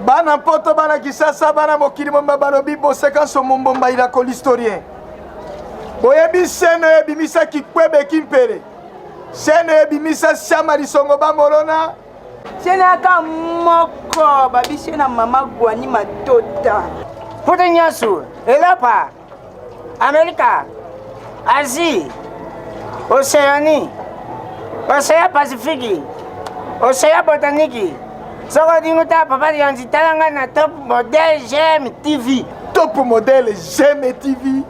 Bana poto bana kisasa bana mokili momba balobi boseka so mombomba ila ko l'historien. Boyebi sene bimisa kikwebe kimpere. Sene bimisa shama lisongo ba molona. Sene aka moko babi na mama gwani matota. Pote nyasu, Elapa, Amerika, Asie, Océanie, Océan Pacifique, Océan Botanique. Soko dinguta papa yanzi talanga na top modèle GM TV. Top modèle GM TV.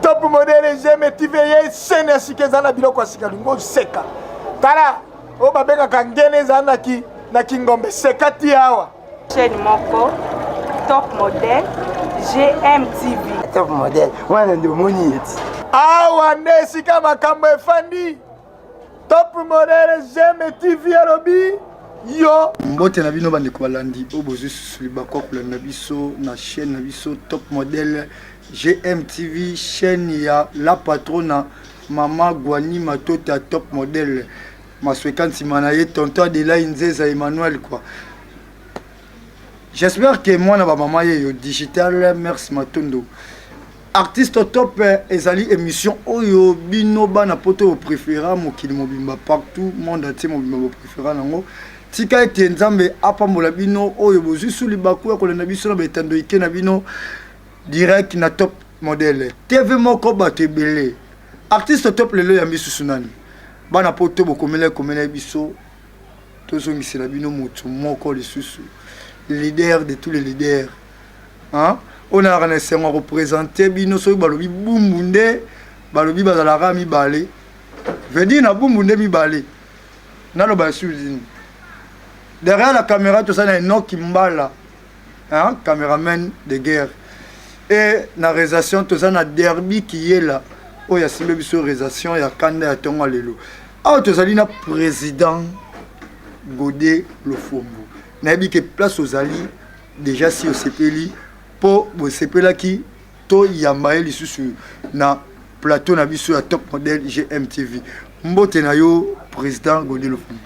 Top modèle GM TV ye sene sikeza na biloko asika lingo seka. Tala o babeka kangene zana ki na kingombe seka ti awa. Chaîne moko top modèle GM TV. Top modèle. Wana ndo moni eti. Awa nesika makambo efandi. Top modèle GM TV alobi. Yo mbote na bino bande ko balandi obozu suliba ko kulanda biso na chaîne na biso top modèle GMTV chaîne ya la patrona mama Gwani matota top modèle maswekanti manaye tonton de la Nzeza Emmanuel quoi. J'espère que moi na ba mama yo digital merci matondo artiste top ezali émission oyo bino bana poto préféré mokili mobimba partout monde entier mobimba préféré nango tika ete nzambe apambola bino oyo bozu sulibaku ya kolanda biso na betando ike na bino direct na top modèle TV moko bato ebele artiste top lelo ya misusu nani bana poto bokomela biso tozongisela bino motu moko lisusu leader de tous les leaders hein on a rené représenter bino so balobi bumbunde balobi bazalaka mibale vedi na bumbunde mibale nalo ba suzini. Derrière la caméra, tout ça, il y a un autre qui m'emballa. Hein? Caméraman de guerre. Et la réalisation, tout ça, il y a un derby qui est là. Oh, il y a une réalisation, il y a Kande à Tonga Lelo. Ah, tout ça, il y a un président Godé Lofombo. Il y a une place aux alliés, déjà si au CPLI, pour le CPLI qui, to yambaye li sur na plateau na biso ya top modèle GMTV. Mbote na yo président Godé Lofombo.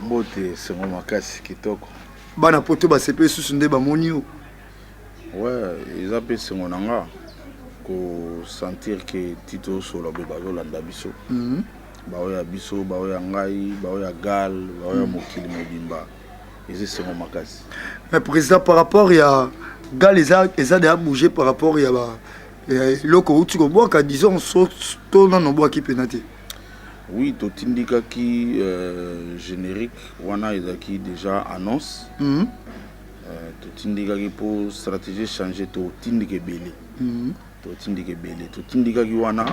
Mbote c'est mon makasi kitoko. Bana poto ba CP sous nde ba moni yo. Ouais, ils appellent c'est mon anga ko sentir que Tito solo be bazo landa biso. Ba oya biso, ba oya ngai, ba oya gal, ba oya mokili mobimba. Et c'est mon makasi. Mais président par rapport il y a gal les a déjà bougé par rapport il y a ba loko uti ko boka disons to non boka ki penate. Oui, tout indique qui générique, wana ezaki déjà annonce. Tout indique qui pour stratégie changer tout indique belé. Tout indique belé. Tout indique qui wana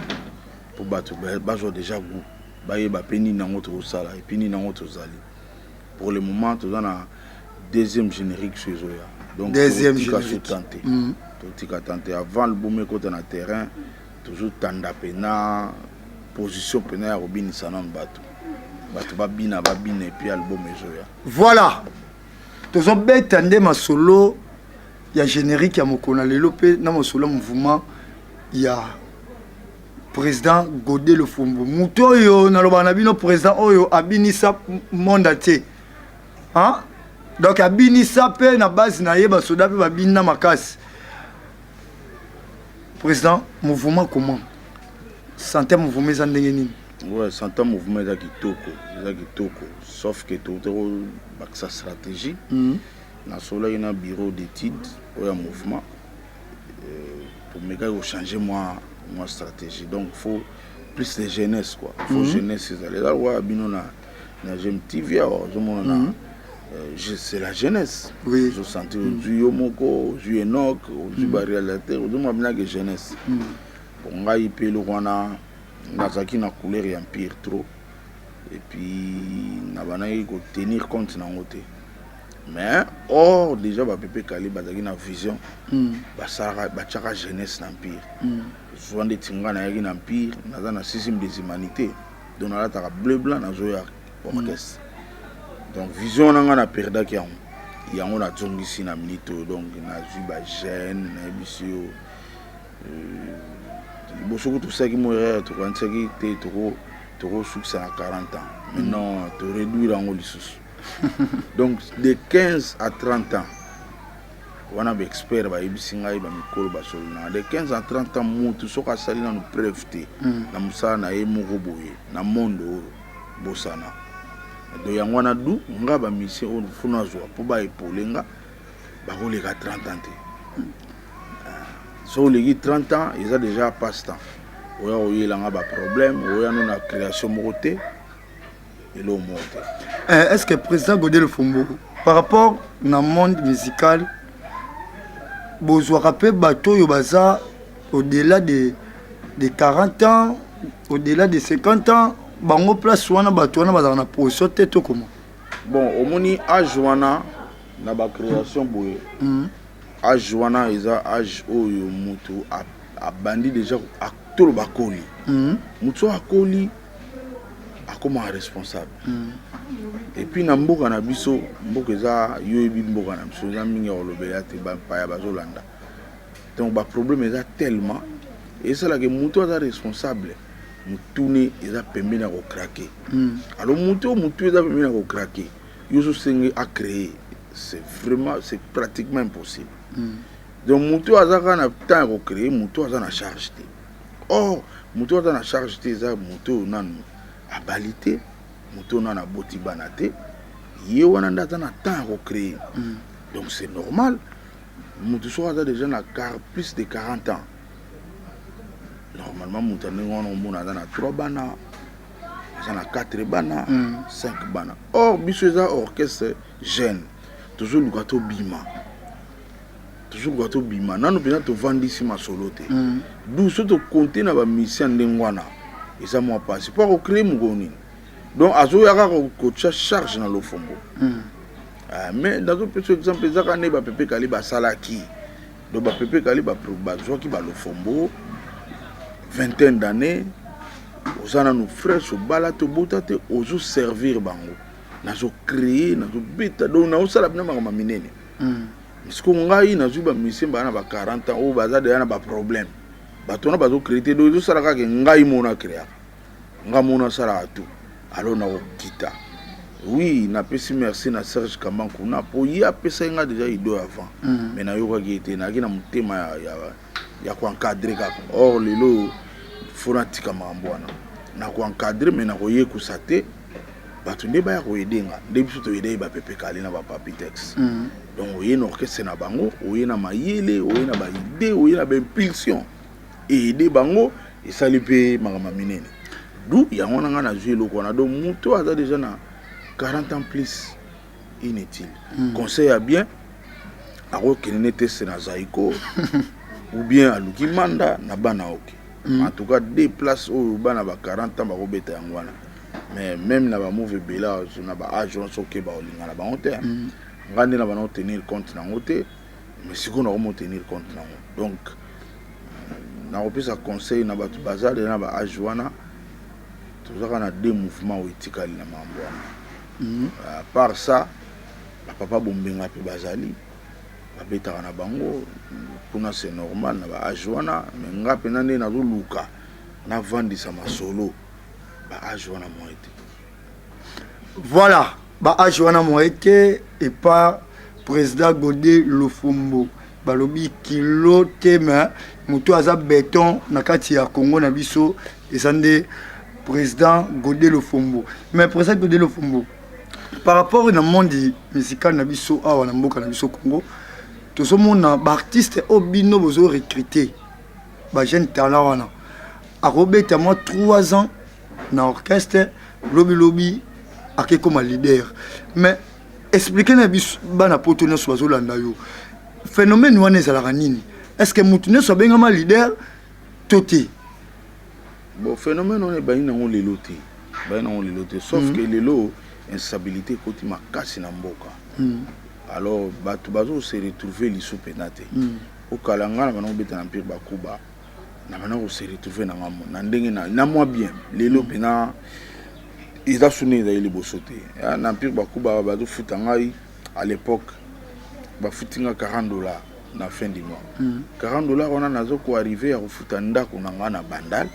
pour battre bajo déjà goût. Baye ba peni na ngoto sala et peni na ngoto zali. Pour le moment, tout dans la deuxième générique chez Zoya. Donc deuxième générique. Tout tenté avant le boom côté na terrain, toujours tanda pena position pena robin sanan bato babina et puis album ezoya. Voilà tozo betande masolo ya générique ya mokona lelo pe na masolo mouvement ya président Godé Lofombo muto yo na loba na bino président oyo abinisa monde te hein donc abinisa pe na base na yeba soda pe babina makasi président mouvement comment santé mouvement za ndenge nini. Ouais, santé mouvement za kitoko sauf que tout sa stratégie na solo ina bureau d'études au mouvement pour me changer moi stratégie, donc faut plus de jeunesse quoi, faut jeunesse là ouais bino na GMTV c'est la jeunesse. Oui. Je sentais du Yomoko, du Enoch, du réalisateur, du Mabina que jeunesse. On a eu le Rwanda, Nazaki na couleur et empire trop. Et puis, on a eu tenir compte dans côté. Mais, or, déjà, Pépé Kali, Bazaki na vision, Bachara jeunesse l'empire. Souvent des Tinga na un empire, dans la sixième des humanités. Donc, on a bleu blanc dans le orchestre. Donc vision nanga na perda ki yango na zongi si na minute donc na zuba jeune na bisio boso tout ça qui mourir to quand qui te to succès à 40 ans maintenant to réduire en lisusu donc de 15 à 30 ans wana ba expert ba yebisi ngai ba mikolo ba solona de 15 à 30 ans mutu soka sali na no preuve na musala na ye moko boye na monde oyo bosana do yango wana du nga ba mission oyo funa zwa po ba epole nga ba koleka 30 ans te so legi 30 ans ils a déjà passe temps oya oyela nga ba problème oya no na création moko te elo monte. Est-ce que président Godé Lofombo par rapport na monde musical bozwaka pe bato yo baza au-delà de 40 ans, au-delà de 50 ans, bango place wana bato wana bazala na position te to comment? Bon, omoni âge wana na ba création boye. Âge wana eza âge oyo mutu a bandi déjà acteur bakoli. Mutu akoli akoma responsable. Et puis na mboka na biso mboka eza yoyebi mboka na biso eza mingi olobela te ba pa ya bazolanda. Donc ba problème eza tellement et c'est là que mutu eza responsable. Mutune eza pembeni ko craquer. Alors mutu eza pembeni ko craquer. Yoso senge a créer, c'est vraiment c'est pratiquement impossible. Donc mutu azaka na temps ko créer, mutu aza na charge te. Or mutu aza na charge te eza mutu nanu abalité, mutu na boti banate. Ye wana ndata na temps ko créer. Donc c'est normal. Mutu so aza déjà na plus de 40 ans. Normalement mutu on mona na 3 bana. Ça na 4 bana, 5 bana. Or biso eza orchestre jeune. Toujours le gâteau bima. Toujours le gâteau bima. Nanu pena to vandisi ma solo te. D'où so to compter na ba mission ndengwana. Et ça moi pas. C'est pas au créer mugoni. Donc azo yaka ko charge na Lofombo. Mais dans un petit exemple, ça quand ba pepe kali ba salaki. Donc ba pepe kali ba zo ki ba Lofombo. Vingtaine d'années. Osana nous frères so balato botate ozo servir bango. Nazo créer, nazo beta donc na osala bina ma minene. Parce que ngai nazo ba mission bana ba 40 ans o baza de na ba problème. Batona bazo créer do ozo sala ka ngai mona créer. Nga mona sala tout. Alors na okita. Oui, na pesi merci na Serge Kambankou na po ya pesa nga déjà ido avant. Mais na yoka ki était na ki na mutema ya ko encadrer ka. Or lelo fonatika mambwana na ko encadrer mais na ko yekusa te bato nde ba ya ko edenga nde biso to edei ba pepe kali na ba papitex. Donc oye na orchestre na bango oye na mayele oye na ba idée oye na ba impulsion et aider bango et sali pe makama minene d'où ya ngona nga na jouer loko na donc muto aza déjà na 40 ans plus inutile. Conseil à bien ako kenene test na Zaiko ou bien à Lukimanda na bana ok. En tout cas, des places où il y a 40 ans, mais même dans le mauvais bela, il y a des agents qui ont tenir compte de mais si on a tenir compte donc, on a pu conseiller dans le bazar de la Ajuana, tout ça, on a deux mouvements éthiques dans le à part ça, papa Bombenga pe bazali. Beta na bango kuna c'est normal na ba ajwana mais nga pena ne na luka na vandisa masolo ba ajwana moite voilà ba ajwana moite et pas président Godé Lofombo balobi kilo tema muto aza béton na kati ya Congo na biso ezande président Godé Lofombo mais président Godé Lofombo par rapport au monde musical na biso awa na mboka na biso Congo. Tout ce monde artiste au bino besoin recruter ba jeune talent wana akobeta moi 3 ans na orchestre lobby ake comme leader mais expliquer na bis bana poto na so bazolanda yo phénomène wana ezalaka nini est-ce que mutu ne so benga leader toti bon phénomène on est ba ina on leloté sauf que lelo instabilité côté makasi na mboka. Alors, bato se retrouver les sous-pénatés. Au Kalanga, on a besoin d'un pire bakuba. On se retrouver dans na moi bien. Les lopena, ils ont sonné d'ailleurs les bossotés. Un pire bakuba, bato futangai à l'époque, bafutinga $40 na fin du mois. $40 on a nazo ko arriver à futanda kunanga na bandal.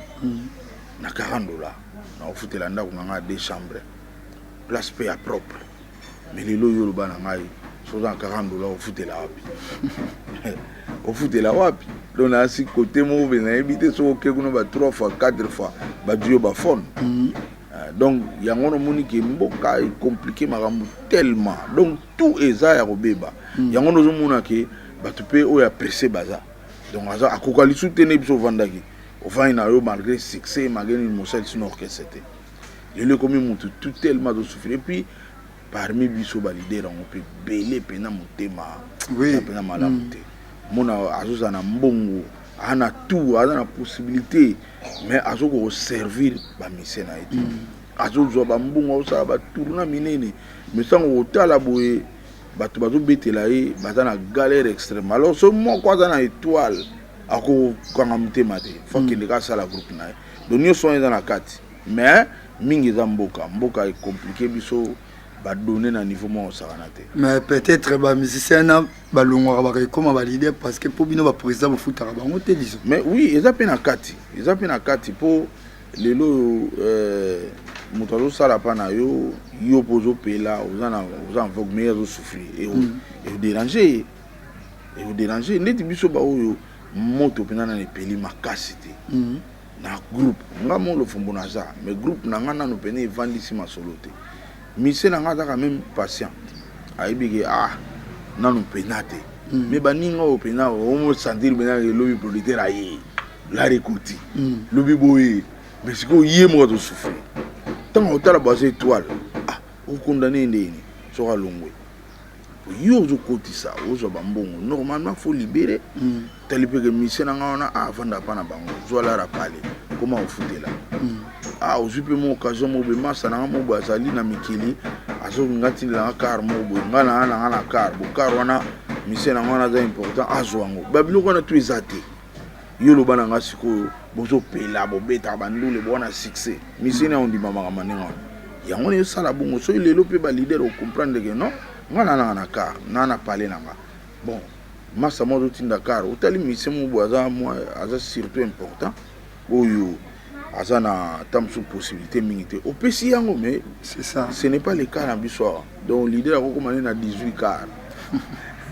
Na $40. Na futelanda kunanga 2 chambres. Place paye à propre. Mais les lots yolo banangai. soza $40 ofutela wapi ofutela wapi donc na si côté mo be na ebité so ke kuno ba 3 fois 4 fois ba duo ba phone donc yango no moni ke mboka est compliqué makambo tellement donc tout eza ya kobeba yango no zomona ke batu pe o ya pressé baza donc aza akokali soutenir biso vandaki ofani na yo malgré succès malgré une moselle sinon orchestré il est comme mutu tout tellement de souffrir et puis parmi biso ba leader on peut belé pena motema oui pena malamuté mona azoza na mbongo ana tout ana possibilité mais azoko servir ba mission na été azozo ba mbongo osala ba tourna minene mais sango otala boye bato bazo betela ye baza na galère extrême alors ce moko aza na étoile ako kanga mutema te faut que les gars ça la groupe na donc nous sommes dans la carte mais mingi za mboka est compliqué biso ba donner na niveau mo osana te mais peut-être ba musicien na ba longwa ba comme ba leader parce que pour bino ba président ba futara ba ngote disons mais oui ils appellent na kati pour lelo moto azosala mpa na yo yo mpo ozopela oza en vogue mais azosouffrir eodérange ndeti biso baoyo moto mpena na epeli makasi te na groupe nga mo lofumbu naza mais groupe na nga nano pene evandisi masolo te mise na nga azaka même patient ayebi ke nano pena te mais baninga oyo pena omosentir pena elobi producteur aye larekoti lobi boye mais sikoyo ye moko azosouffrir ntango otala baza étoile okondane ndeni soki alongwe yo ozokotisa ozwa bambongo normalement faut libérer tali mpe ke mise na nga wana avanda mpa na bango zwala pale koma ofutela ozwi mpe mo occasion mo boye masa na nga mo boye azali na mikili azokinga tindelanga kar mo boye nga na nga na kar bokar wana mise na nga wana aza important azwa yango babiloko wana to eza te yo loba na nga sikoyo bozopela bobetaka bandule bona succès mise na ondima makambo ndenge wana yango na yosala bongo soki lelo mpe balider ocomprendre ke non nga na na kar na pale na nga bon masa mo ozotinda kar otali mise mo boye aza surtout important oyo aza na tamsu possibilité mingi te opesi yango mais c'est ça ce n'est pas le cas na biso donc leader akokoma ne na 18 car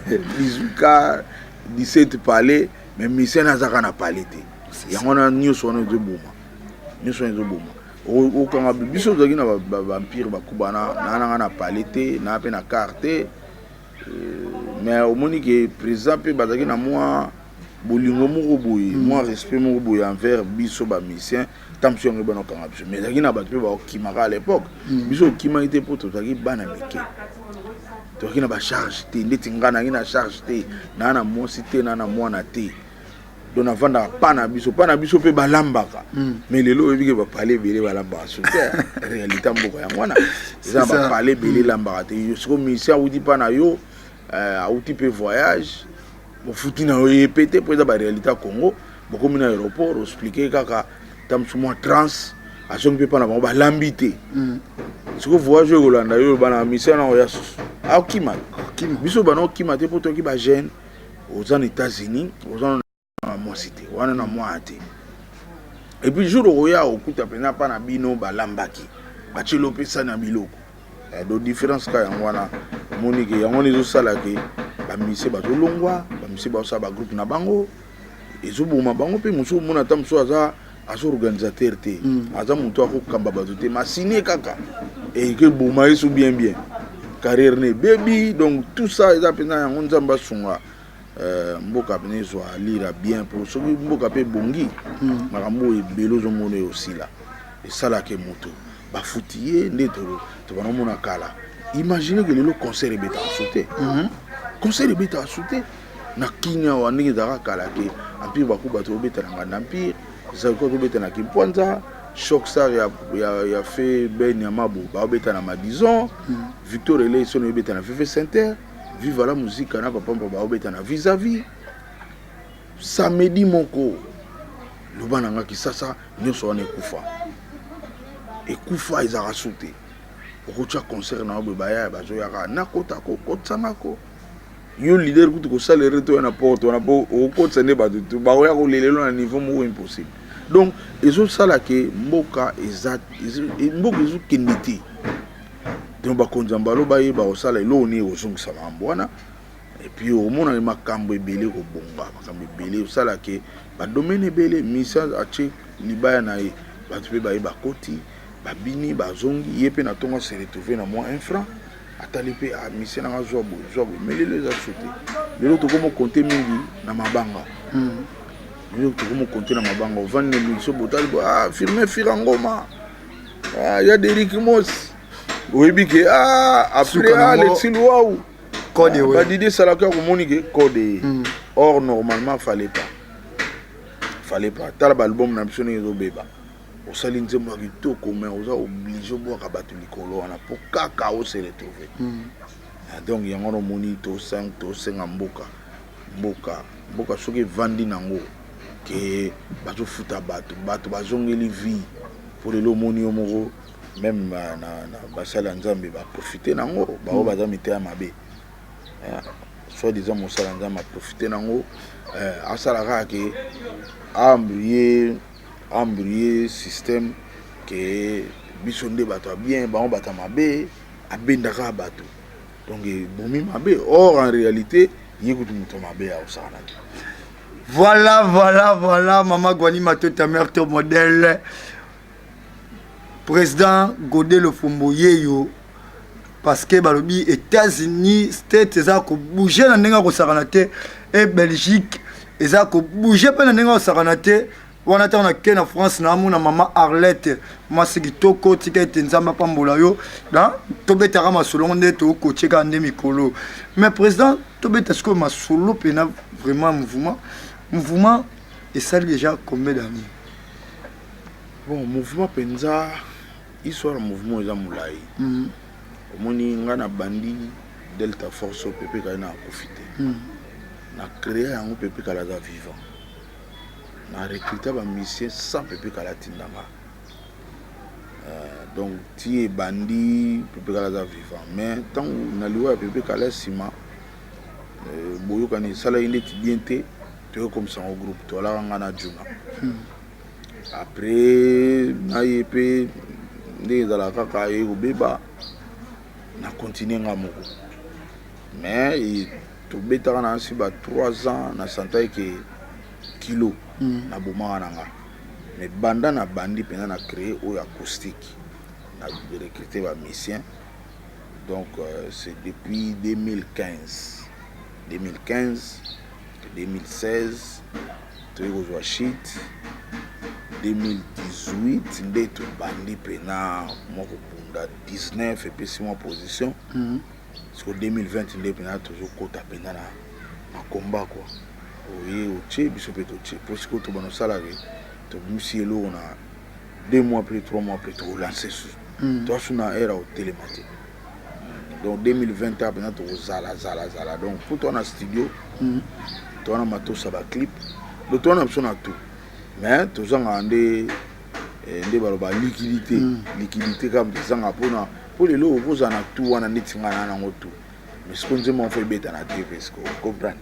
18 car 17 palais mais mise nazaka na pale te yango na nyonso wana ezoboma okanga biso ozalaki na bampire bakubana nananga na pale te na mpe na car te mais omoni ke président mpe bazalaki na mwa bolingo moko boye mwa respect moko boye envers biso bamisien tamso yango ebana okanga biso mais ezalaki na bato mpe baokimaka à l'époque biso okimaki te mpo tozalaki bana mike tozalaki na bacharge te ndeti nga nangi na charge te naa na mwasi te naa na mwana te donc navandaka pa na biso mpe balambaka mais lelo oyebi ke bapale ebele balambaka so te réalité mboka yango wana eza na bapale ebele elambaka te siko misien awuti mpa na yo awuti mpe voyage bofuti na yo yepe te mpo eza baréalité ya congo bokomi na aéroport oexplike kaka tamosu mwa trans azongi mpe mpa na bango balambi te siko voyage oyo kolanda yo bana misien na oya susu akima biso bana okima te mpo toki bagene oza na États-Unis oza mwasi te wana na mwa te et puis jour oya okuta pena mpa na bino balambaki bacelo opesani ya biloko do différence ka yango wana monike yango wana ezosala ke bamise bazolongwa bamise bazosala bagroupe na bango ezoboma bango mpe mosu omona ata mosu aza organisateur te aza moto akokamba bato te masine kaka eke boma yeso bien carrière ne bebi donc tout ça eza mpena yango nzambe asunga mboka pene ezwa lira bien mpo soki mboka mpe bongi makambo oyo ebele ozomona oyo osila esalaka moto bafuti ye nde tobanomona kala imagine ke lelo concert ebetaka so te concert ebetaka so te na kini awa ndenge ezalaka kala ke empire baku bato obetananga na empire ezalaki tobetanaki mpwanza choc sar ya fe ben ya mabo baobetana madison victor ele sono ebetana fefe center vive la musique na papa baobetana vis-à-vis samedi moko loba na nga kisasa nyonso wana ekufa ezaka so te okotya concert na obe baya bazoyaka nakota kokotisanako yo leader kutu kosalere to na porte wana po okotisa nde bato tu baoya kolelelo na niveau moko impossible donc ezosala ke mboka ezokende te donc bakonzambalo bayeba osala elo ni ozongisa mambo wana et puis omona makambo ebele kobonga makambo ebele osala ke badomaine ebele misa atie libaya na ye bato mpe bayeba koti babini bazongi ye mpe na ntongo se retrouve na mwa 1 franc atali mpe misia nanga zwa boye mais lelo eza sote lelo tokomi okonte mingi na mabanga lelo tokomi okonte na mabanga ovandi na miso botali firme firangoma ya Derrick Moss oyebi ke après Alexis Louaou code badidi salaka komoni ke code or normalement fallait pas tala balbum na biso ndenge ezobeba osali nzembo ya kitoko mais oza oblige obwaka bato likolo wana po kaka ose retrouve donc yango nomoni tosenga mboka soki evandi nango ke bazofuta bato bazongeli vie po lelo omoni yo moko même na basala nzambe baprofite nango bao baza miteya mabe soit disant mosala nzambe aprofite nango asalaka ke embrouiller système ke biso nde bato bien bango bato mabe abendaka bato donc bomi mabe or en réalité ye kutu moto mabe aosala te. Voilà, Maman Gwani Mato, ta mère, ton modèle. Président Godé le Fomboyeyo, parce que balobi États-Unis, States, ils ont bougé dans les Saranate et Belgique, ils ont bougé dans les Saranate. On attend que en France, na maman Arlette, Masiki Toko, Tika Tenzama Pambolayo, là, Tobetara Masolonde, Toko, Tcheka Ndemikolo. Mais président, Tobetasko Masolo, pena vraiment mouvement, et ça déjà combien d'années? Bon, mouvement Penza, histoire mouvement est à Moulaï. Omoni ngana bandi Delta Force Pepe Kana a profité. Na créé un Pepe Kalaza vivant. Na recruté un mission sans Pepe Kala Tindanga. Donc ti bandi Pepe Kalaza vivant. Mais tant na liwa Pepe Kala Sima, boyo kani sala inde ti bienté, tu es comme ça au groupe. Toi là ngana Juna. Après na yepé des ala kaka e obeba na continuer ngamoko mais to betaka na siba 3 ans na santai ke kilo na boma nanga mais banda na bandi pena na créer o acoustique na recruter ba musicien donc c'est depuis 2015 2016 to yo shit 2018 nde to bandi pena moko bunda 19 et puis 6 mois position parce que 2020 nde pena toujours kota pena na combat quoi oye oche biso pe to che parce que to bano salary to musielo on a 2 mois après 3 mois après to lancer sur to suna era au télématique donc 2020 pena to zala donc pour toi na studio to na mato ça ba clip le to na sona tout mais tout ça a des liquidité comme des gens pour les lots vous en a tout on a net en tout mais ce qu'on dit mon fait bête na TV parce que comprendre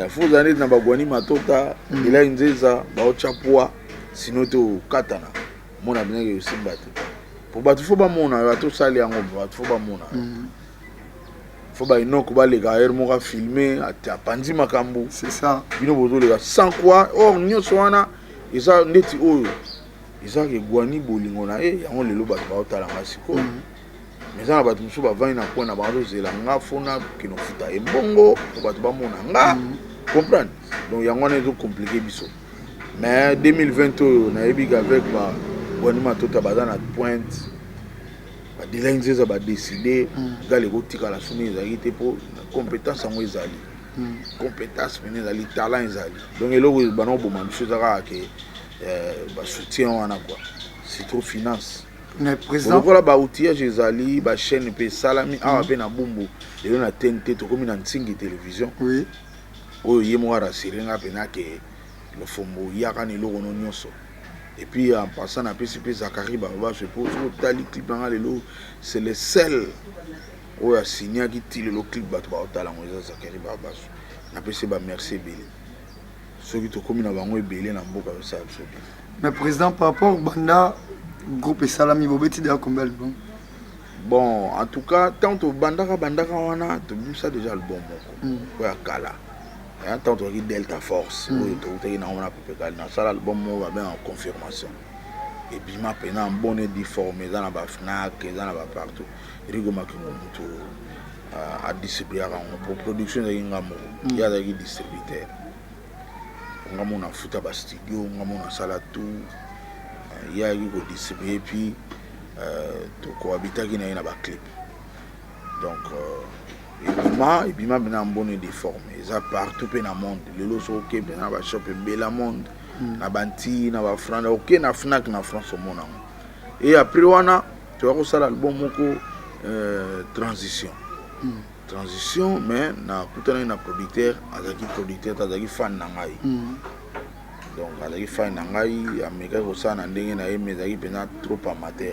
faut aller na bagwani matota il a une zeza ba ochapoa sinon to katana mon a bien que simbato pour battre faut ba mona ba to sali yango ba faut ba mona faut ba inoko ba les gars mo ga filmer à pandi makambo c'est ça bino bozo les gars sans quoi or nyoso wana isa ndeti oyo isa ke gwani bolingo na yango lelo ba otala ngasiko mais ça ba tumusu ba vana ko na ba zela nga fona kino futa e bongo ba to ba mona nga comprendre donc yango na zo compliqué biso mais 2020 na ebi avec ba gwani matota ba na pointe ba delenze za ba décider gale ko tika la suni ezali pour compétence en ezali compétence mais ezali talent ezali donc eloko ba no boma misuza ka ke ba soutien wana quoi c'est trop finance mais président voilà ba outillage ezali ba chaîne pe salami a pe na bumbu et on a TNT to comme na nsingi télévision oui o yemo ara sirenga pe na ke le fombo yaka ni loko no nyonso. Et puis en passant à PCP Zakari Baba, je pose au tali clip dans le c'est le seul où a signé qui tire le clip battu par Otala Moïse Zakari Baba. Na PCP merci Bélé. Ceux qui te commun à Bango et Bélé n'a pas ça. Mais président par rapport au Banda groupe Salami Bobeti de combien bon Bon, en tout cas, tant que bandaka wana, tu as ça déjà le bon mot. Ouais, kala. Et tant que Delta Force, tu as na ça l'album mot va bien en confirmation. Et puis ma peine en bonne difformé dans la Fnac, dans la partout. Rigo makingo mutu à distribuer pour production de ngamo. Il y a des distributeurs. Ngamo na futa ba studio, ngamo na sala tout. Il y a qui distribuer puis to cohabiter qui na ba clip. Donc et puis ma bien en bonne déformé. Ça partout dans le monde. Le lot so OK na ba shop bela monde. Na banti na ba franda OK na Fnac na France au monde. Et après wana tu vas ça l'album moko transition. Transition mais na kutana na producteur azaki fan na ngai. Donc azaki fan na ngai ameka ko sana ndenge na yeme azaki pena trop amateur.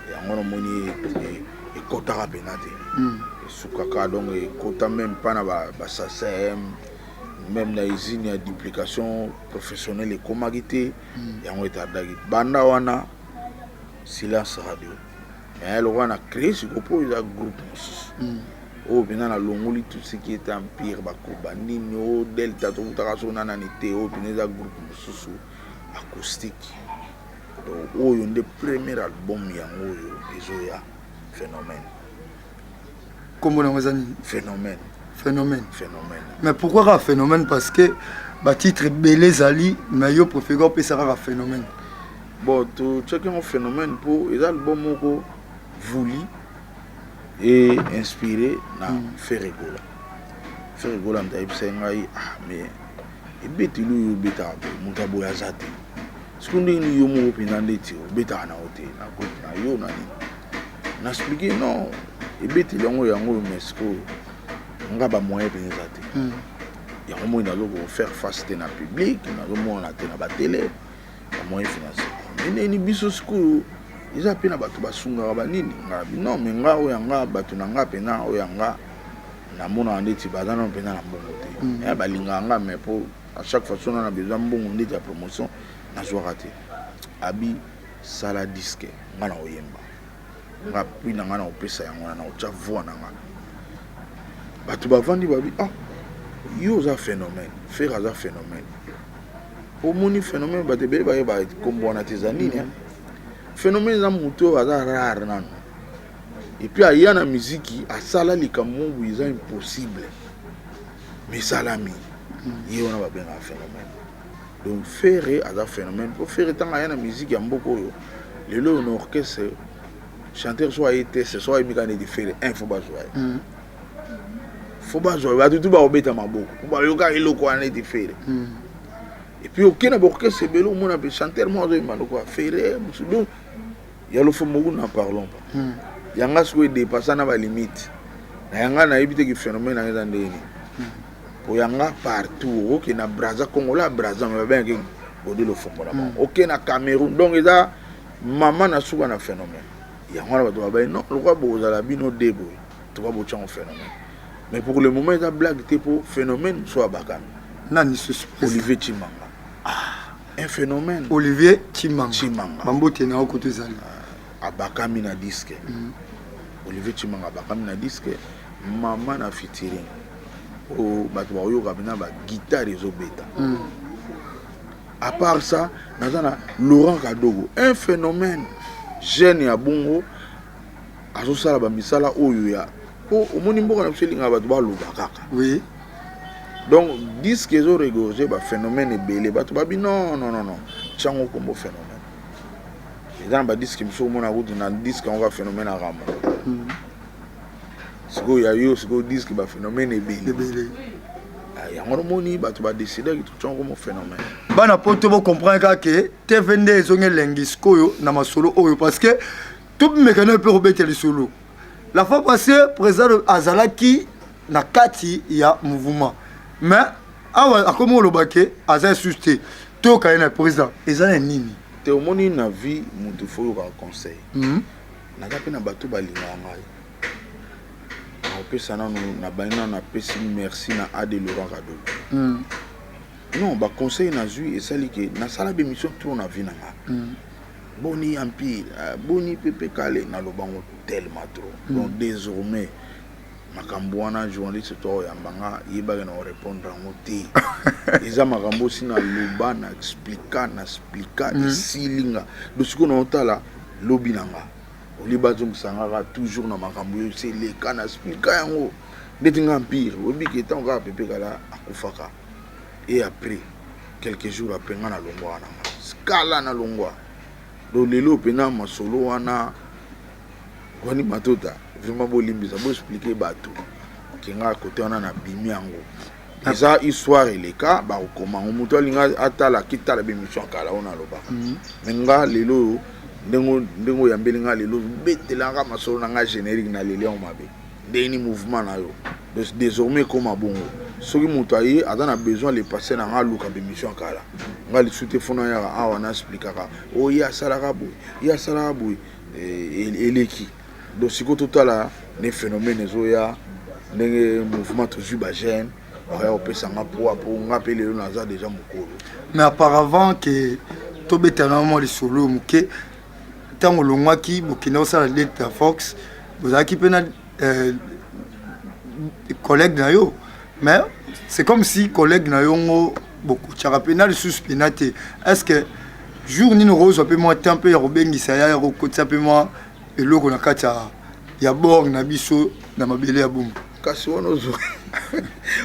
Et ngono moni e kota ka penate. Sukaka donc e kota même pas na ba SACEM même la usine de duplication professionnelle et comagité yango etardaki banda wana silence radio. Mais elle a créé ce groupe il a groupe oh bien na longoli tout ce qui est empire bakoba nino delta to utakaso na nanité oh bien za groupe mususu acoustique donc oh yon des premier album yango yo ezoya phénomène comme on a dit phénomène. Mais pourquoi un phénomène? Parce que le titre Belé Zali, mais je préfère que ça soit un phénomène. Bon, tu checkes un phénomène pour les albums voulu et inspiré na Ferregola. Ferregola m'a dit mais et bête lui bêta mutabo yazate. Ce qu'on dit nous yomo pinande ti bêta na hotel na groupe na yo na ni. Na expliquer non et bête yango mesko nga ba moyen penezate. Ya mo ina logo faire face na public na zo mo na tena ba télé ba moyen financier. Mais ni biso school ils a pena batu basunga ba nini nga non mais nga o yanga batu na nga pena o yanga na mona ndeti bazana pena na mbongo te. Ya balinga nga mais pour à chaque fois on a besoin mbongo ndeti ya promotion na zo raté. Abi sala disque nga na oyemba. Nga pina nga na opesa yango na ocha voix na nga. Batu bavandi babi yo za phénomène faire za phénomène au moni phénomène ba te bele ba kombo na tezanini phénomène za muto za rare nano et puis aya na musique asala likambo buiza impossible mais salami yo na ba benga phénomène donc faire za phénomène pour faire tant aya na musique ya mboko yo lelo no orchestre chanteur soit été ce soit mikane di faire info ba joie faut pas jouer va tout ba obeta maboko ba yoka iloko ana été faire et puis aucun orchestre c'est belo mon appelle chanteur moi de maloko faire donc ya lo fo mogu na parlons pas yanga soué dépasser na ba limite na yanga na ebite ki phénomène na ndeni pour yanga partout OK na Brazza Congola Brazza mais ben que bodi lo fo bona OK na Cameroun donc eza maman na souba na phénomène yanga ba to ba non lo kwa boza la bino debo to ba bo tchon phénomène. Mais pour le moment, il y a blague pour phénomène soit bakan. Olivier Chimanga. Un phénomène. Olivier Chimanga. Mambo tena au côté zali. Abakami na disque. Olivier Chimanga abakami na disque. Maman na featuring. O batu ba yo kabina ba guitare ezo beta. À part ça, nazana Laurent Kadogo, un phénomène jeune ya bongo. Azo sala ba misala oyo ya. Au monde mboka na selinga ba ba luba kaka. Oui. Donc disque qu'ils ont regorgé ba phénomène belé ba to ba bi non chango kombo phénomène. Et dans ba disque mso mona route na disque on va phénomène à ramo. Siko ya yo siko disque ba phénomène belé. Ya ngoro moni ba to ba décider que chango kombo phénomène. Bana poto bo comprendre que TVND ezonge lengisco yo na masolo oyo parce que tout mécanique peut rebeter le solo. La fois passée, président Azalaki na kati ya mouvement. Mais awa akomo lobake aza susté. To kaina président, ezana nini? Te omoni na vie mutu fo yo conseil. Na kape na bato balinga ngai. Na opesa na na banina na pesi merci na Ade Laurent Kadogo. Non, ba conseil na zui esali ke na sala be mission trop na vie na nga. Boni Empire, Boni Pepe Kale, na lobango tellement trop. Donc désormais, makambo wana journaliste to yambanga yeba na répondre en té. Eza makambo sina loba na expliquer silinga. Do siko na otala lobi nanga. Oliba zong sangara toujours na makambo yo c'est les kana expliquer yango. Detinga Empire, obi ki etant ka Pepe Kala akufaka. Et après quelques jours après ngana longwa na skala na longwa. Do lelo pena masolo wana wani matota vraiment bolimbisa bo expliquer bato kinga côté wana na bimi yango eza histoire eleka ba komanga muto alinga atala kitala bemission kala ona loba menga lelo ndengo yambelinga lelo betelanga masolo na nga générique na lelo on mabe deni mouvement na yo désormais comme bongo soki muto ayi adana besoin les passer na nga luka bemission kala nga li soute fona ya awa na expliquera o ya salaka boy eleki donc siko totala ne phénomène zoya ndenge mouvement toujours ba jeune aya opesanga po nga pe lelo naza déjà mokolo mais auparavant que tobetana les solo muke tango longwaki bokina osala Delta Fox bozaki pena collègue na yo mais c'est comme si collègue na yo ngo beaucoup tchapena le suspinate est-ce que jour ni rose un peu moins temps peu ya robengisa ya rokotsa peu moins eloko na kati ya bord na biso na mabele ya boum kasi wana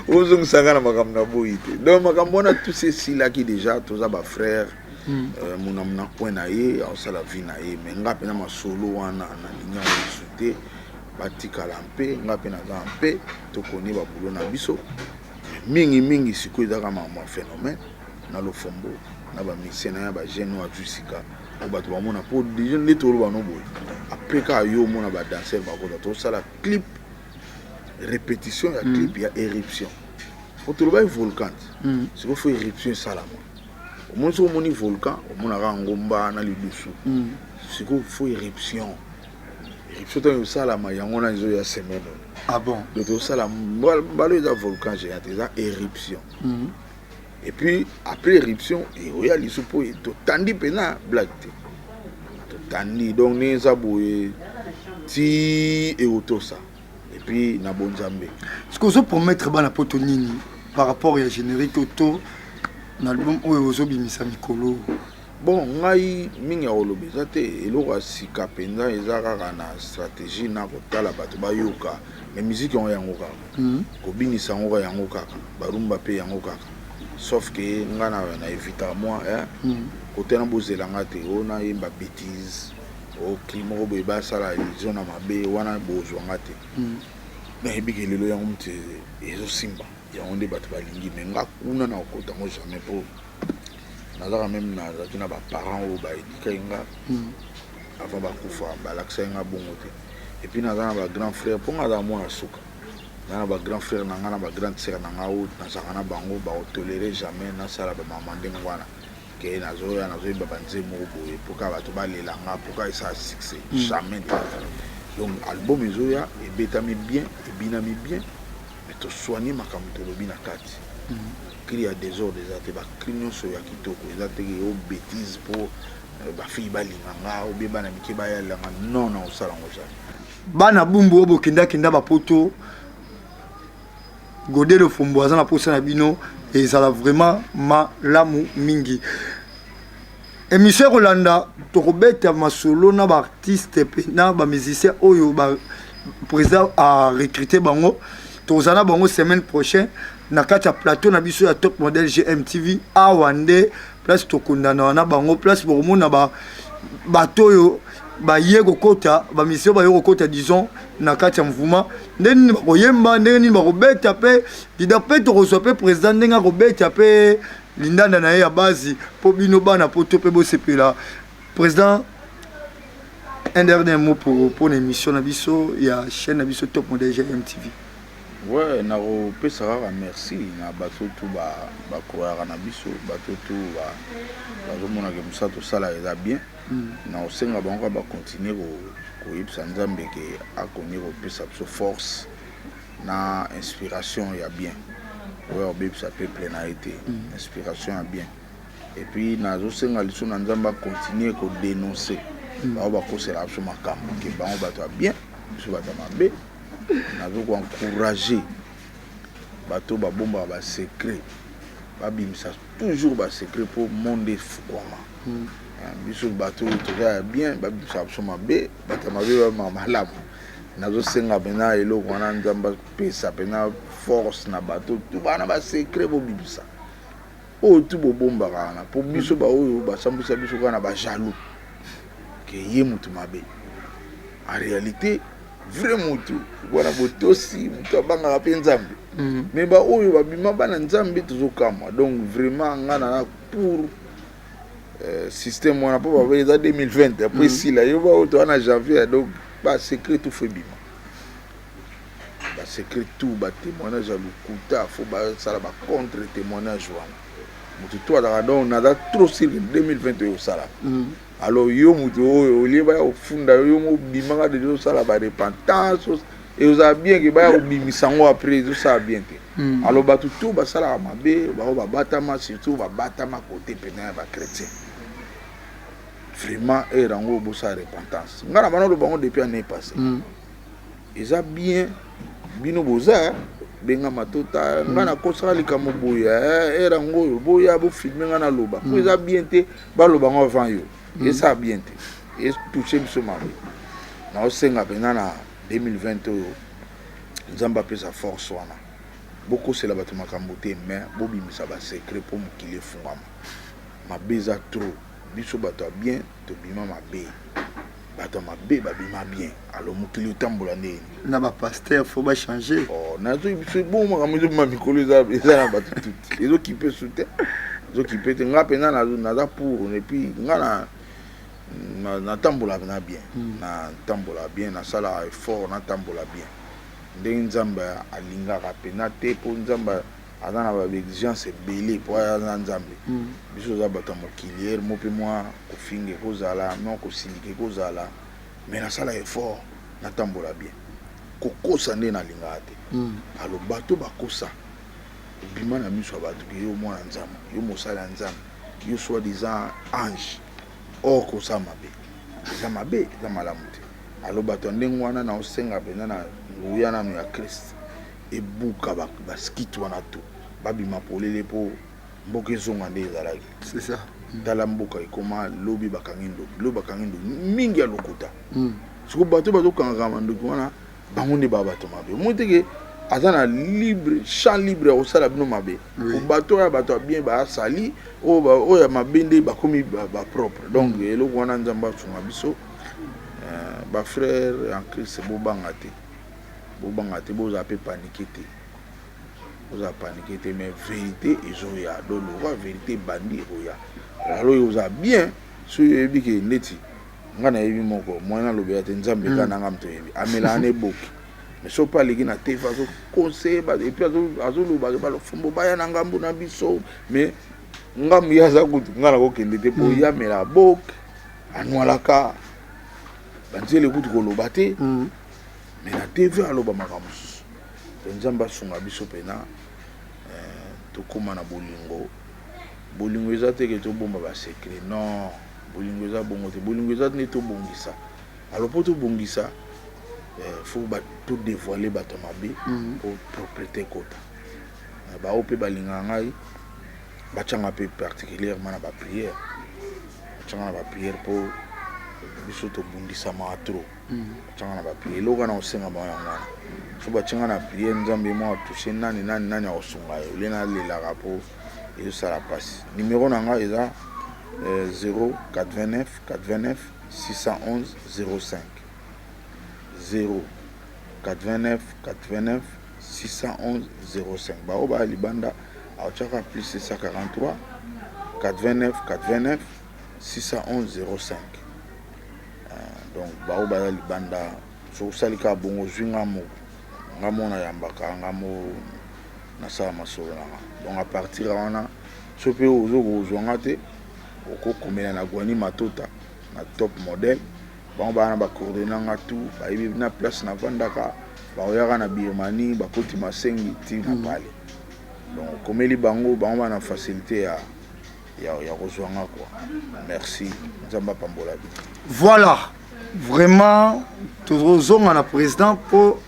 ozo nsanga na makambo na boyite donc makambo na tous ces là qui déjà toza ba frère mon point na ye osala vie na ye mais nga pena masolo wana na linya souté batikala mpe nga pena za mpe tokoni ba bulo na biso mingi siko ezaka ma phénomène na lo fombo na ba misena ya ba jeune wa jusika o bato ba mona po déjà les tolo ba no boy après ka yo mona ba danser ba ko to sala clip répétition ya clip ya éruption o tolo ba volcan siko fo éruption sala mo o mo so moni volcan o mona ka ngomba na lidusu siko fo éruption to sala ma yango na zo ya semaine. Ah bon? Donc tout ça là, balo est un volcan géant, c'est une éruption. Et puis après éruption, il y a les suppos et tout tandi pena blague. Tout tandi donc ne saboué ti et auto ça. Et puis na bonzambe. Ce que je peux mettre bana potonini par rapport au générique auto dans l'album ozo bimisa mikolo. Bon, ngai mingi olobi zate eloko sika penza ezaka na stratégie na kotala bato bayoka mais musique on yango kaka kobinisa yango yango kaka barumba pe yango kaka sauf que ngana na éviter moi côté na bozelanga te ona yemba bêtise o crime o beba sala illusion na mabe wana bozwanga te mais ebikelelo yango mte ezo simba yango nde bato balingi mais nga kuna na kota ngo jamais pour nazaka même na zakina ba parents o ba edika avant ba kufa ba laksa nga bongo te et puis nazana ba grand frère pour nga mo na suka na ba grand frère na nga na ba grande sœur na nga o nazaka na bango ba tolérer jamais na sala ba mama ndengo wana ke nazo ba banze mo boye pour ka ba to ba lelanga pour ka ça succès jamais donc album ezoya e betami bien e binami bien mais to soigner makambo to lobi na kati il y a des ordres des ba crignon so ya kitoko ezate o bêtise pour ba fille balinganga o be bana miki ba ya langa non au salango ça bana bumbu obo kinda ba poto godé le fombo azana posa na bino et ça la vraiment malamu mingi émission Rolanda to robeta masolo na ba artiste na ba musicien oyo ba président a recruté bango to zana bango semaine prochaine na kati ya plateau na biso ya top model GMTV awande place tokundana na bango place pour mona ba batoyo ba yego kota ba mission ba yego kota disons na kati ya mouvement ndeni ba koyemba ndeni ba robeta pe didape to reçoit président ndenga robeta pe lindanda na ya base po bino bana poto pe bo sepela président un dernier mot pour l'émission na biso ya chaîne na biso top model GMTV. Ouais, na pesa kaka merci na bato tout ba croire na biso bato tout ba bazomona ke musato sala eza bien na osenga bango ba continuer ko yipsa nzambe ke akonye ko pesa biso force na inspiration ya bien ouais obipsa peuple na été inspiration ya bien et puis nazosenga liso na nzamba continuer ko dénoncer bao bakosela biso makambo ke bango bato ya bien biso bato ya mabe nazo encourager bato babomba ba secret babimisa toujours ba secret pour monde fukwama biso bato toza bien babimisa biso mabe bato mabe ba malamu nazosenga pena eloko wana nzamba pesa pena force na bato tu bana ba secret bobimisa o tu bobomba kana po biso ba oyo basambisa biso kana ba jaloux que ye mutu mabe en réalité vrai mutu wana botosi mutu abanga pe nzambe mais ba oyo babima bana nzambe tozokama donc vraiment ngana na pour système wana po ba beza 2020 après si la yo ba oto na janvier donc ba secret tout fait bima ba secret tout ba témoignage à lukuta faut ba sala ba contre témoignage wana mutu to ala donc nada trop sur 2021 au sala alors yo mutu o liba au funda yo mo bimanga de sala ba repentance et vous avez bien que ba bimisango après tout ça bien alors ba tout ba sala mabe ba batama surtout ba batama côté pénal ba chrétien vraiment erango bosa repentance ngana bana lo bango depuis année passée ils a bien bino boza benga matota ngana kosala likambo boya erango boya bo filmer ngana loba ko ils a bien te ba loba ngo avant yo et ça bien te et toucher biso mabe na osenga pena na 2020 nzamba pesa force wana beaucoup c'est la bato makambo te mais bobimisa ba secret pour mukile fungama mabeza trop biso bato bien to bima mabe bato mabe babima bien alors mukile tambola ndeni na ba pasteur faut ba changer oh na zo biso bon makambo ma mikolo za na bato tout les qui peut souter les qui peut nga pena na za pour et puis nga na tambola na bien na tambola bien na sala effort na tambola bien ndenge nzamba alingaka pena te po nzamba azana ba exigence belé po azana nzambe biso za bato mokilier mo pe moi ko finge ko zala non ko silike ko zala mais na sala effort na tambola bien ko kosa nde na lingaka te alo bato bakosa bima na miso bato ke yo mwana nzambe yo mosala nzambe yo soit disant ange or ko sa mabe za malamu te alo bato ndenge wana na osenga pena na nguya na ya Christ e buka ba skit wana to babima polele po mboke zonga nde ezalaki c'est ça tala mboka ikoma lobi bakangindo mingi ya lokuta siko bato bazokanga manduki wana bango nde babato mabe moteke azana libre champ libre au sala bino mabe o bato ya bato bien ba sali o ya mabende ba komi ba propre donc eloko wana nzamba tsunga biso ba frère en Christ bobanga te boza pe paniquer te boza paniquer te mais vérité ezoya do lo vérité bandi oya alors yoza bien so yebi ke neti ngana yebi moko mwana lobe te nzambe kana ngamto yebi amela ne boki mais so pas ligi na te faso conseil ba et puis azolo ba lo fumbo baya na ngambu na biso mais ngam ya za kutu ngana ko kende te po ya mela bok anwalaka banzele kutu ko lobate mais na TV aloba makamus nzamba sunga biso pena to koma na bolingo eza te ke to bomba ba secret non bolingo eza bongo te bolingo eza ne to bongisa alors pour to bongisa faut ba tout dévoiler bato mabe pour propriété kota ba ope balinga ngai ba changa pe particulièrement na ba prière pour biso to bundisa ma trop changa na ba prière loka na osenga ba ngana so ba changa na prière nzambe mo toucher nani osunga yo lena lela rapo et ça la passe numéro na nga eza 0429 611 05 0429 611 05 ba oba libanda a chaka plus 643 429 611 05 donc ba oba libanda so salika bongo zwinga mo ngamo na yambaka ngamo na sa masolo donc à partir wana so pe ozo zwanga te okokomela na gwani matota na top model bon ba na ba coordonner nga tout ba ibi na place na vandaka ba oyaka na Birmanie ba koti masengi ti na pale donc komeli bango na facilité ya kozwanga quoi. Merci. Nzamba pambola. Voilà. Vraiment tozonga na président pour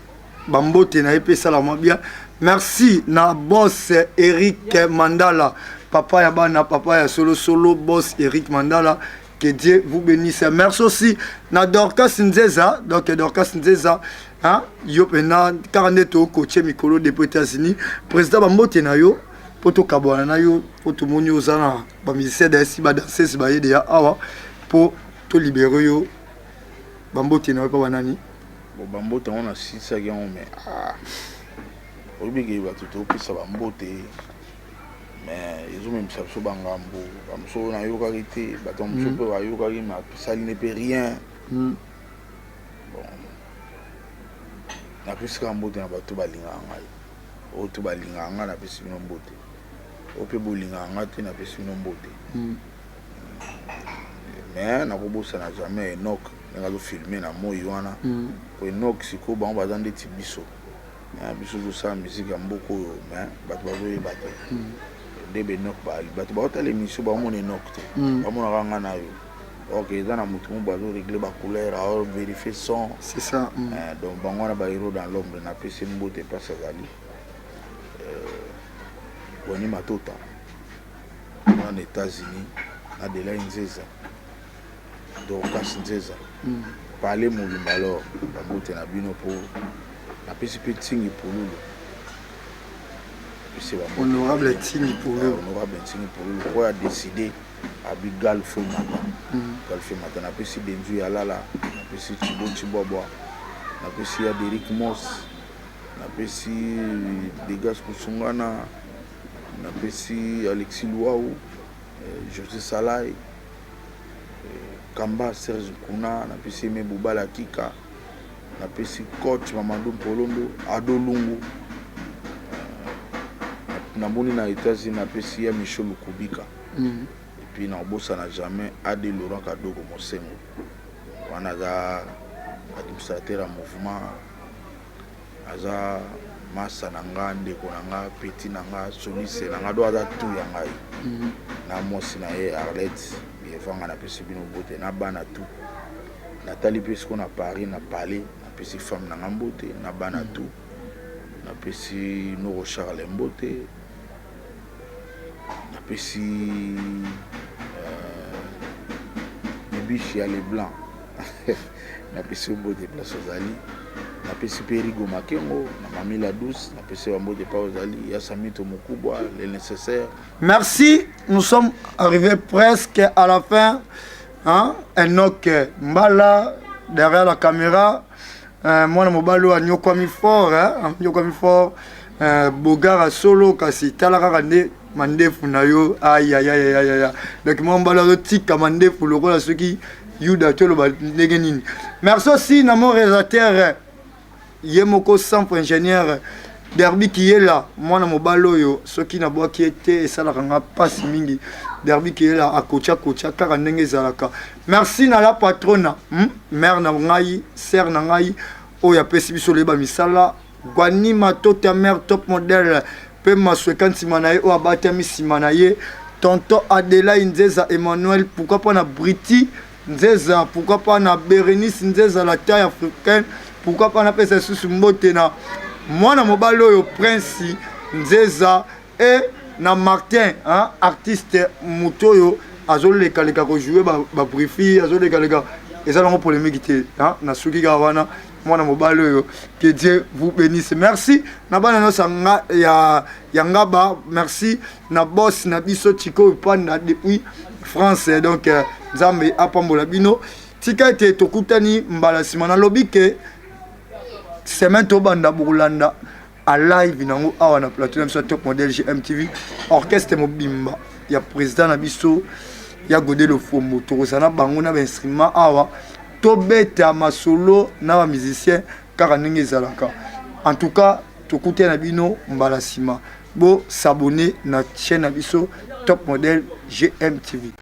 bambote na epesa la bien. Merci na boss Eric Mandala, papa ya bana, papa ya solo boss Eric Mandala, que Dieu vous bénisse. Merci aussi na Dorcas Nzeza, donc Dorcas Nzeza, hein, yo pena 42 coaché mikolo depuis États-Unis, président bambote na yo poto kabwana na yo poto moni ozana ba musicien d'asi ba danseuse ba yede ya awa pour to libérer yo bambote na yo pa banani. Bon bambote on a 6 secondes mais oyebi bato topesa bambote mais ezomemisa biso bangambo bamoso nayokaki te bato mosusu mpe bayokaki ma apesali ne pe rien. Bon napesika mbote na bato balingaka ngai oyo to balingaka ngai napesi bino mbote oyo mpe bolingaka ngai te napesi bino mbote mais nakobosana jamais Enoch ndenge azofilme na moi wana po Enoch sikoyo bango baza ndeti biso biso tosala musike ya mboka oyo mais bato bazoyeba te nde Enoch bali bato baotala émission bamona Enoch te bamonaka nga na yo ok eza na motu mo bazoregle bacouleur aovérifie son c'est ça donc bango wana bahero dans l'ombre napesi mbote place azali boni matota na États-Unis na Delay Nzeza Dorcas Nzeza parle mobimba alors bambote na bino po napesi mpe ntingi polulu honorable ntingi polulu honorable ntingi polulu oyo adécide abi galfe mata napesi denzu ya lala napesi chibobwa napesi ya Derrick Moss napesi Degas Kusungana napesi Alexis Luau José Salai Kamba Serge Kuna napesi Aimé Boubala Kika napesi coach Mamadou Polondo Ado Lungu namoni na États-Unis napesi ya Michel Lukubika et puis na bossa na jamais Ade Laurent Kadogo Mosengo wana za administrateur ya mouvement aza masa na nga ndeko na nga petit na nga solise na nga do aza tu ya ngai na mosi na ye Arlette bievanga napesi bino bote na bana tu natali mpe siko na Paris na palais napesi femme na nga mbote na bana tu napesi Noro Charles mbote napesi Bibichi ya Leblanc napesi mbote place ozali napesi mpe Rigo Makengo na Mamila Douce napesi mbote pa ozali ya Samito Mokubwa le nécessaire. Merci, nous sommes arrivés presque à la fin. Hein? Enoch Mbala derrière la caméra. Moi, je mobalo à Nyokwami Fort, Nyokwami Fort, Bogara Solo, kasi talaka kande mandefu na yo, aïe aïe aïe aïe aïe. Donc moi, mbala tika mandefu le rôle à ceux qui yuda tolo ba negenini. Merci aussi à mon réalisateur Yemoko Sample ingénieur Derby qui est là. Moi, je mobalo yo, ceux qui n'a pas qui était et ça la ranga pas si mingi. Derby qui est là à kocha car ndenge zalaka. Merci na la patrona, mère na ngai, sœur na ngai, oya pesi biso leba misala, gwani matota mère top modèle, pe maswekan simanaye o abata mi simanaye, tonton Adela Nzeza Emmanuel, pourquoi pas na Briti Nzeza, pourquoi pas na Bérénice Nzeza la taille africaine, pourquoi pas na pesa susu mbote na mwana mobalo yo Prince Nzeza et na Martin, hein, artiste Mutoyo, azole kaleka ko jouer ba brifi, azole kaleka eza longo polémique té, hein, na suki gawana, mwana mobalo yo, que Dieu vous bénisse. Merci na bana no sanga ya ngaba, merci na boss na biso Chico Panda depuis France, donc Nzambe apambola bino. Tika ete tokutani mbala simana lobike semaine to banda burulanda à live nango awa na plateau na top modèle GMTV orchestre mobimba ya président na biso ya Godelo Fombo tozana bango na instrument awa to beta masolo na ba musicien kaka ndenge ezalaka. En tout cas tokute na bino mbala sima bo s'abonner na chaîne na biso top modèle GMTV.